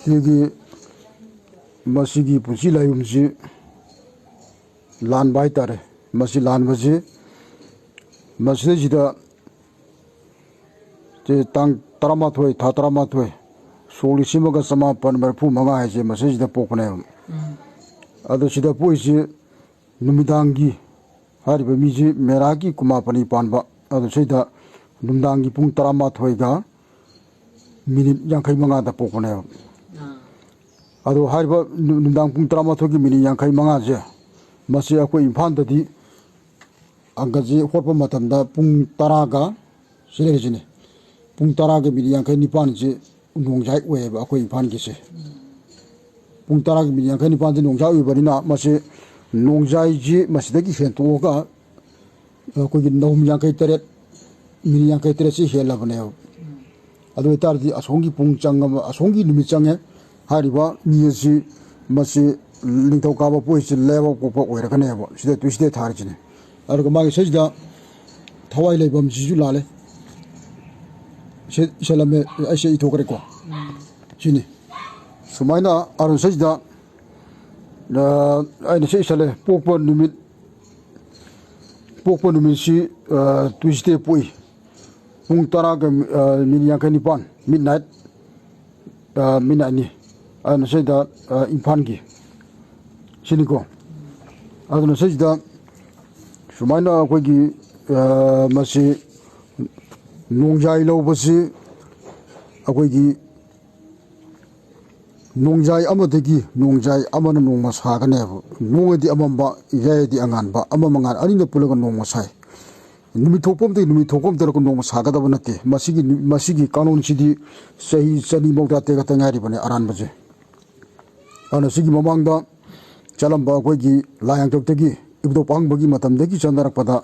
Sigi masigi pusi layumsi lan baitare masi lan basi masih jida je tang taramathoi tha taramathoi soli simaga sama pan marfu manga hai je masih jida pokne ado sida poisi numidangi hari ba miji meraki kuma pani panba ado sida numdangi pung taramathoi ga minit yang manga da pokne ado hari ba numdang pung taramathoi gi minit yang manga je masih aku impan tadi anggaji hotpa matamda pung taraga silerjine pung taraga mini yang nipan je nongjai weba aku impan gise pung taraga mini yang nipan je nongjai webarina masih nongjai je masidagi hentoga aku gi nom yang teret mini yang teret si helabne ado tardi asongi pung changama asongi numi change hariba niasi masih lingtau kaba poisi lewa popo oirakaneba sida tuiste tharjine arga magi sajda thawai leibam jiju lale selame aise itokre ko chini sumaina arun sajda aina sei sale popo numit si tuiste pui pung taraga min yang kanipan midnight minani aina sajda impangi Siniko, aduna sajda sumaina kogi masih nongjai lau basi akogi nongjai amadagi nongjai amana nong masaga nebo nongadi amamba yadi anganba amamangan anina pulaga nong masai numitopom de ko nong masaga da banate masigi kanon sidi sahi sani mogda te ka tangari bane aran baje ana sigi mamangda Calamba kogi layang tokgi ibdo pangbagi matamdagi chandarakpada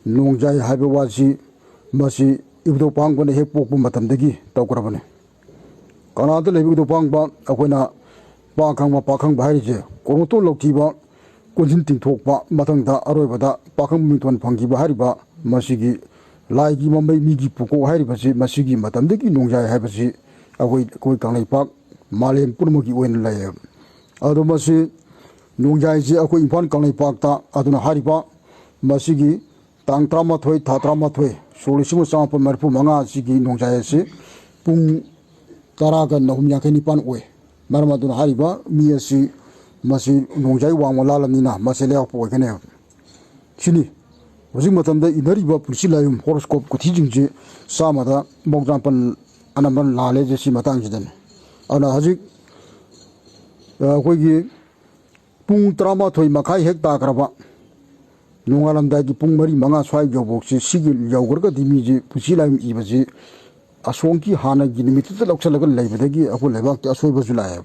nongjai haiba wasi masi ibdo pangbane he pokpu matamdagi tawkrabane kanada le ibdo pangba akoina pakhang baharije koroto loktiba konjin tingthokpa matangda aroibada pakhang mington phanggiba hariba masigi laigi mambai migi puko haribasi masigi matamdagi nongjai haibasi akoi kanglai pak malem purmagi oin laye ado masi nongjai je ako impan kanglai pakta aduna hariba masigi tang tramathoi tha tramathoi solisimu sampa marpu manga sigi nongjai se pung taraga nahum yakhani pan oe marma duna hariba mi asi masi nongjai wangwa lalamina masele apo oikane chini hojik matamda inariba pulsilayum horoscope ko thijingje samada mogjanpan anamban lale je si matang jidan ana hojik koigi pung tramathoi makai hekta kraba nongalamdagi pung mari manga swai jobokse sigil yawgarga dimiji pusilaim ibaji asongki hana gi nimit ta loksalaga leibadagi aku lebak ta asoi bazulaya